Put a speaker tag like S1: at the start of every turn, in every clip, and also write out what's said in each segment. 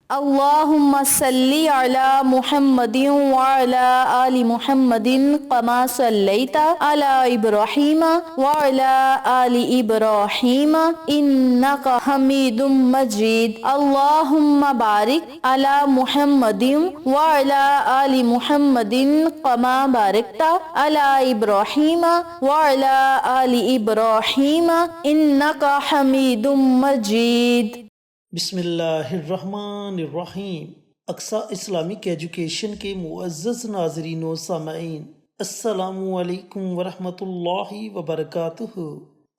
S1: اللهم صل على محمد وعلى آل محمد كما صليت على إبراهيم وعلى آل إبراهيم إنك حميد مجيد. اللهم بارك على محمد وعلى آل محمد كما باركت على إبراهيم وعلى آل إبراهيم إنك حميد مجيد.
S2: بسم اللہ الرحمن الرحیم۔ اقصی اسلامک ایجوکیشن کے معزز ناظرین و سامعین، السلام علیکم ورحمۃ اللہ وبرکاتہ۔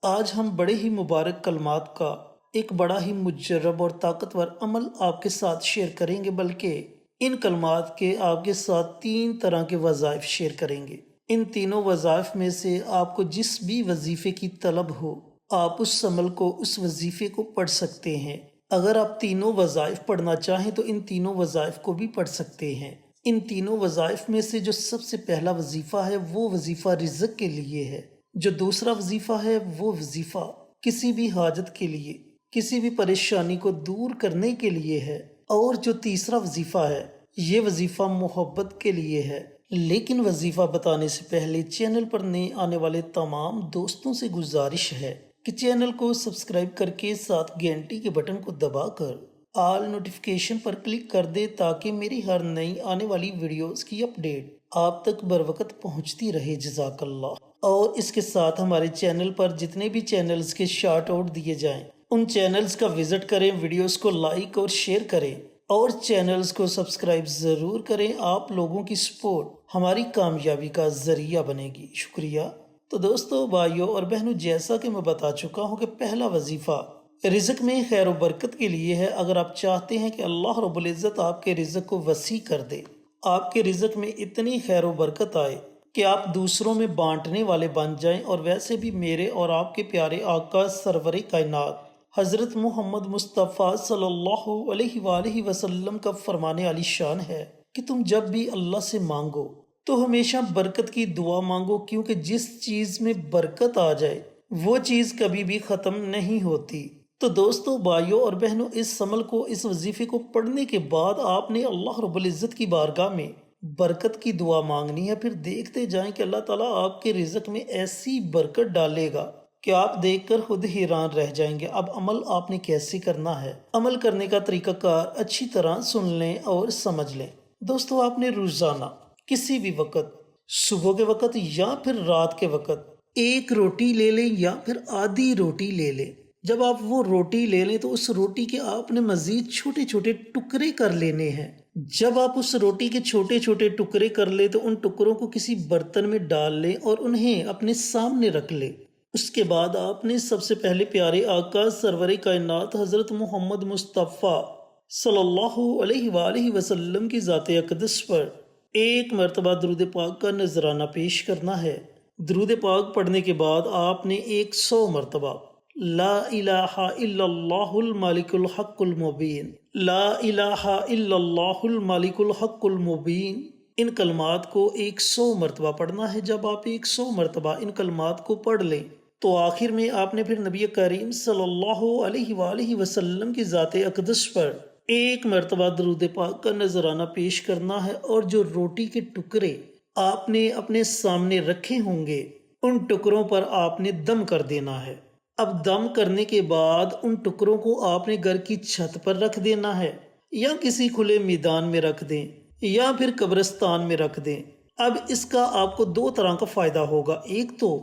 S2: آج ہم بڑے ہی مبارک کلمات کا ایک بڑا ہی مجرب اور طاقتور عمل آپ کے ساتھ شیئر کریں گے، بلکہ ان کلمات کے آپ کے ساتھ 3 طرح کے وظائف شیئر کریں گے۔ ان تینوں وظائف میں سے آپ کو جس بھی وظیفے کی طلب ہو، آپ اس عمل کو، اس وظیفے کو پڑھ سکتے ہیں۔ اگر آپ تینوں وظائف پڑھنا چاہیں تو ان تینوں وظائف کو بھی پڑھ سکتے ہیں۔ ان تینوں وظائف میں سے جو سب سے پہلا وظیفہ ہے وہ وظیفہ رزق کے لیے ہے، جو دوسرا وظیفہ ہے وہ وظیفہ کسی بھی حاجت کے لیے، کسی بھی پریشانی کو دور کرنے کے لیے ہے، اور جو تیسرا وظیفہ ہے یہ وظیفہ محبت کے لیے ہے۔ لیکن وظیفہ بتانے سے پہلے چینل پر نئے آنے والے تمام دوستوں سے گزارش ہے کہ چینل کو سبسکرائب کر کے ساتھ گھنٹی کے بٹن کو دبا کر آل نوٹیفیکیشن پر کلک کر دے، تاکہ میری ہر نئی آنے والی ویڈیوز کی اپڈیٹ آپ تک بروقت پہنچتی رہے۔ جزاک اللہ۔ اور اس کے ساتھ ہمارے چینل پر جتنے بھی چینلز کے شارٹ آؤٹ دیے جائیں ان چینلز کا وزٹ کریں، ویڈیوز کو لائک اور شیئر کریں، اور چینلز کو سبسکرائب ضرور کریں۔ آپ لوگوں کی سپورٹ ہماری کامیابی کا ذریعہ بنے گی۔ شکریہ۔ تو دوستو، بھائیوں اور بہنوں، جیسا کہ میں بتا چکا ہوں کہ پہلا وظیفہ رزق میں خیر و برکت کے لیے ہے۔ اگر آپ چاہتے ہیں کہ اللہ رب العزت آپ کے رزق کو وسیع کر دے، آپ کے رزق میں اتنی خیر و برکت آئے کہ آپ دوسروں میں بانٹنے والے بن جائیں، اور ویسے بھی میرے اور آپ کے پیارے آقا سرور کائنات حضرت محمد مصطفیٰ صلی اللہ علیہ وآلہ وسلم کا فرمان علی شان ہے کہ تم جب بھی اللہ سے مانگو تو ہمیشہ برکت کی دعا مانگو، کیونکہ جس چیز میں برکت آ جائے وہ چیز کبھی بھی ختم نہیں ہوتی۔ تو دوستو، بھائیوں اور بہنوں، اس عمل کو، اس وظیفے کو پڑھنے کے بعد آپ نے اللہ رب العزت کی بارگاہ میں برکت کی دعا مانگنی ہے۔ پھر دیکھتے جائیں کہ اللہ تعالیٰ آپ کے رزق میں ایسی برکت ڈالے گا کہ آپ دیکھ کر خود حیران رہ جائیں گے۔ اب عمل آپ نے کیسے کرنا ہے، عمل کرنے کا طریقہ کار اچھی طرح سن لیں اور سمجھ لیں۔ دوستو، آپ نے روزانہ کسی بھی وقت، صبح کے وقت یا پھر رات کے وقت، ایک روٹی لے لیں یا پھر آدھی روٹی لے لیں۔ جب آپ وہ روٹی لے لیں تو اس روٹی کے آپ نے مزید چھوٹے چھوٹے ٹکڑے کر لینے ہیں۔ جب آپ اس روٹی کے چھوٹے چھوٹے ٹکڑے کر لیں تو ان ٹکڑوں کو کسی برتن میں ڈال لیں اور انہیں اپنے سامنے رکھ لیں۔ اس کے بعد آپ نے سب سے پہلے پیارے آقا سرور کائنات حضرت محمد مصطفیٰ صلی اللہ علیہ وآلہ وسلم کی ذات اقدس پر ایک مرتبہ درود پاک کا نذرانہ پیش کرنا ہے۔ درود پاک پڑھنے کے بعد آپ نے 100 مرتبہ لا الہ الا اللہ المالک الحق المبین، لا الہ الا اللہ المالک الحق المبین، ان کلمات کو 100 مرتبہ پڑھنا ہے۔ جب آپ 100 مرتبہ ان کلمات کو پڑھ لیں تو آخر میں آپ نے پھر نبی کریم صلی اللہ علیہ وآلہ وسلم کی ذات اقدس پر ایک مرتبہ درود پاک کا نذرانہ پیش کرنا ہے، اور جو روٹی کے ٹکڑے آپ نے اپنے سامنے رکھے ہوں گے ان ٹکڑوں پر آپ نے دم کر دینا ہے۔ اب دم کرنے کے بعد ان ٹکڑوں کو آپ نے گھر کی چھت پر رکھ دینا ہے، یا کسی کھلے میدان میں رکھ دیں، یا پھر قبرستان میں رکھ دیں۔ اب اس کا آپ کو 2 طرح کا فائدہ ہوگا۔ ایک تو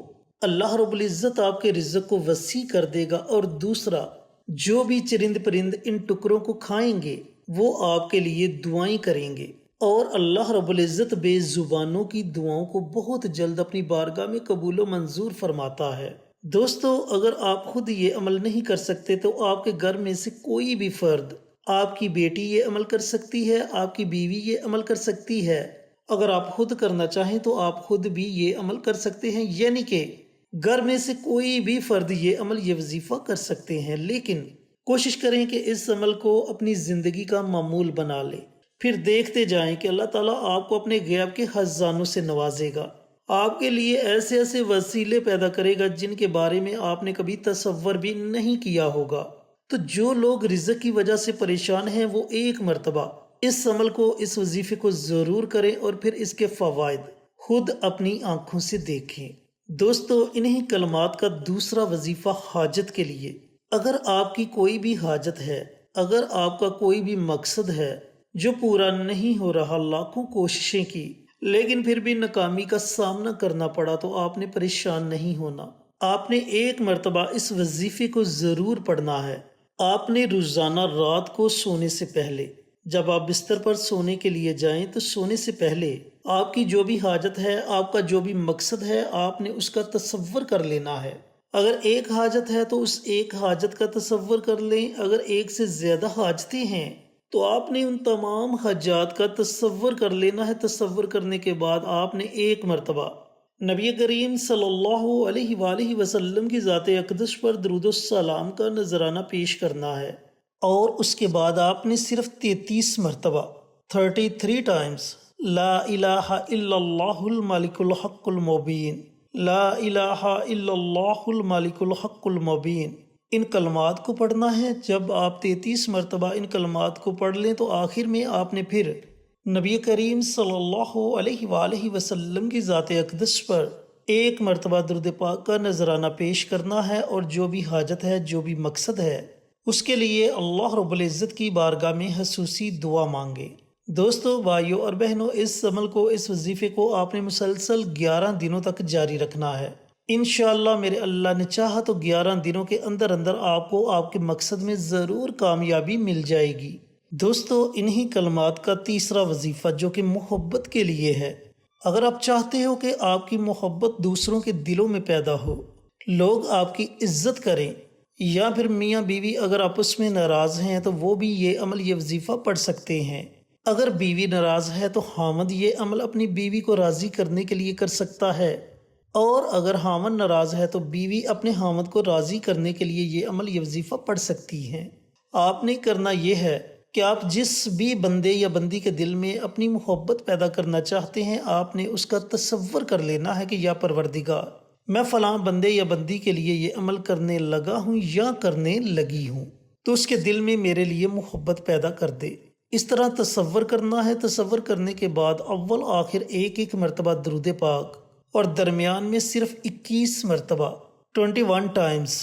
S2: اللہ رب العزت آپ کے رزق کو وسیع کر دے گا، اور دوسرا جو بھی چرند پرند ان ٹکڑوں کو کھائیں گے وہ آپ کے لیے دعائیں کریں گے، اور اللہ رب العزت بے زبانوں کی دعاؤں کو بہت جلد اپنی بارگاہ میں قبول و منظور فرماتا ہے۔ دوستو، اگر آپ خود یہ عمل نہیں کر سکتے تو آپ کے گھر میں سے کوئی بھی فرد، آپ کی بیٹی یہ عمل کر سکتی ہے، آپ کی بیوی یہ عمل کر سکتی ہے۔ اگر آپ خود کرنا چاہیں تو آپ خود بھی یہ عمل کر سکتے ہیں، یعنی کہ گھر میں سے کوئی بھی فرد یہ عمل، یہ وظیفہ کر سکتے ہیں۔ لیکن کوشش کریں کہ اس عمل کو اپنی زندگی کا معمول بنا لیں۔ پھر دیکھتے جائیں کہ اللہ تعالیٰ آپ کو اپنے غیب کے خزانوں سے نوازے گا، آپ کے لیے ایسے ایسے وسیلے پیدا کرے گا جن کے بارے میں آپ نے کبھی تصور بھی نہیں کیا ہوگا۔ تو جو لوگ رزق کی وجہ سے پریشان ہیں وہ ایک مرتبہ اس عمل کو، اس وظیفے کو ضرور کریں اور پھر اس کے فوائد خود اپنی آنکھوں سے دیکھیں۔ دوستو، انہی کلمات کا دوسرا وظیفہ حاجت کے لیے۔ اگر آپ کی کوئی بھی حاجت ہے، اگر آپ کا کوئی بھی مقصد ہے جو پورا نہیں ہو رہا، لاکھوں کوششیں کی لیکن پھر بھی ناکامی کا سامنا کرنا پڑا، تو آپ نے پریشان نہیں ہونا۔ آپ نے ایک مرتبہ اس وظیفے کو ضرور پڑھنا ہے۔ آپ نے روزانہ رات کو سونے سے پہلے، جب آپ بستر پر سونے کے لیے جائیں تو سونے سے پہلے آپ کی جو بھی حاجت ہے، آپ کا جو بھی مقصد ہے، آپ نے اس کا تصور کر لینا ہے۔ اگر ایک حاجت ہے تو اس ایک حاجت کا تصور کر لیں، اگر ایک سے زیادہ حاجتیں ہیں تو آپ نے ان تمام حاجات کا تصور کر لینا ہے۔ تصور کرنے کے بعد آپ نے ایک مرتبہ نبی کریم صلی اللہ علیہ وآلہ وسلم کی ذات اقدس پر درود و سلام کا نذرانہ پیش کرنا ہے، اور اس کے بعد آپ نے صرف 33 مرتبہ 33 ٹائمز لا الہ الا اللہ الملک الحق المبین، لا الہ الا اللہ الملک الحق المبین، ان کلمات کو پڑھنا ہے۔ جب آپ 33 مرتبہ ان کلمات کو پڑھ لیں تو آخر میں آپ نے پھر نبی کریم صلی اللہ علیہ وآلہ وسلم کی ذات اقدس پر ایک مرتبہ درود پاک کا نذرانہ پیش کرنا ہے، اور جو بھی حاجت ہے، جو بھی مقصد ہے، اس کے لیے اللہ رب العزت کی بارگاہ میں خصوصی دعا مانگے۔ دوستو، بھائیوں اور بہنوں، اس عمل کو، اس وظیفے کو آپ نے مسلسل 11 دنوں تک جاری رکھنا ہے۔ انشاءاللہ میرے اللہ نے چاہا تو 11 دنوں کے اندر اندر آپ کو آپ کے مقصد میں ضرور کامیابی مل جائے گی۔ دوستو، انہی کلمات کا تیسرا وظیفہ جو کہ محبت کے لیے ہے۔ اگر آپ چاہتے ہو کہ آپ کی محبت دوسروں کے دلوں میں پیدا ہو، لوگ آپ کی عزت کریں، یا پھر میاں بیوی اگر آپس میں ناراض ہیں تو وہ بھی یہ عمل، یہ وظیفہ پڑھ سکتے ہیں۔ اگر بیوی ناراض ہے تو خاوند یہ عمل اپنی بیوی کو راضی کرنے کے لیے کر سکتا ہے، اور اگر خاوند ناراض ہے تو بیوی اپنے خاوند کو راضی کرنے کے لیے یہ عمل، یہ وظیفہ پڑھ سکتی ہیں۔ آپ نے کرنا یہ ہے کہ آپ جس بھی بندے یا بندی کے دل میں اپنی محبت پیدا کرنا چاہتے ہیں، آپ نے اس کا تصور کر لینا ہے کہ یا پروردگار، میں فلاں بندے یا بندی کے لیے یہ عمل کرنے لگا ہوں یا کرنے لگی ہوں، تو اس کے دل میں میرے لیے محبت پیدا کر دے۔ اس طرح تصور کرنا ہے۔ تصور کرنے کے بعد اول آخر ایک ایک مرتبہ درود پاک، اور درمیان میں صرف 21 مرتبہ 21 ٹائمز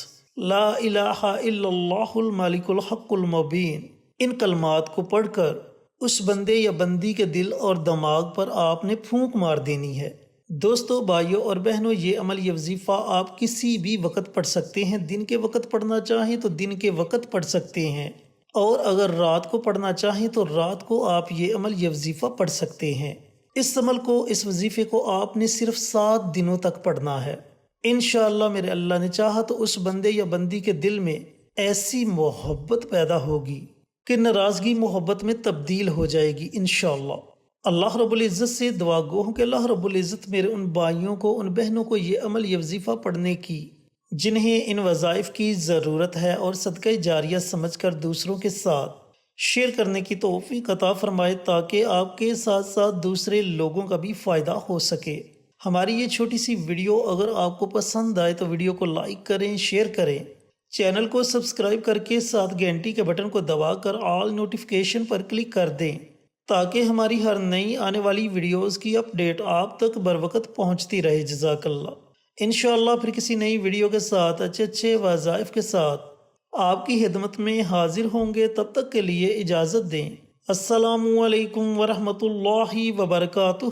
S2: لا الہ الا اللہ الملک الحق المبین، ان کلمات کو پڑھ کر اس بندے یا بندی کے دل اور دماغ پر آپ نے پھونک مار دینی ہے۔ دوستو، بھائیوں اور بہنوں، یہ عمل، یہ وظیفہ آپ کسی بھی وقت پڑھ سکتے ہیں۔ دن کے وقت پڑھنا چاہیں تو دن کے وقت پڑھ سکتے ہیں، اور اگر رات کو پڑھنا چاہیں تو رات کو آپ یہ عمل، یہ وظیفہ پڑھ سکتے ہیں۔ اس عمل کو، اس وظیفے کو آپ نے صرف 7 دنوں تک پڑھنا ہے۔ انشاءاللہ میرے اللہ نے چاہا تو اس بندے یا بندی کے دل میں ایسی محبت پیدا ہوگی کہ ناراضگی محبت میں تبدیل ہو جائے گی انشاءاللہ۔ اللہ رب العزت سے دعا گو ہوں کہ اللہ رب العزت میرے ان بھائیوں کو، ان بہنوں کو یہ عمل، یہ وظیفہ پڑھنے کی جنہیں ان وظائف کی ضرورت ہے اور صدقہ جاریہ سمجھ کر دوسروں کے ساتھ شیئر کرنے کی توفیق عطا فرمائے، تاکہ آپ کے ساتھ ساتھ دوسرے لوگوں کا بھی فائدہ ہو سکے۔ ہماری یہ چھوٹی سی ویڈیو اگر آپ کو پسند آئے تو ویڈیو کو لائک کریں، شیئر کریں، چینل کو سبسکرائب کر کے ساتھ گھنٹی کے بٹن کو دبا کر آل نوٹیفیکیشن پر کلک کر دیں، تاکہ ہماری ہر نئی آنے والی ویڈیوز کی اپڈیٹ آپ تک بروقت پہنچتی رہے۔ جزاک اللہ۔ انشاءاللہ پھر کسی نئی ویڈیو کے ساتھ، اچھے وظائف کے ساتھ آپ کی خدمت میں حاضر ہوں گے۔ تب تک کے لیے اجازت دیں۔ السلام علیکم ورحمۃ اللہ وبرکاتہ۔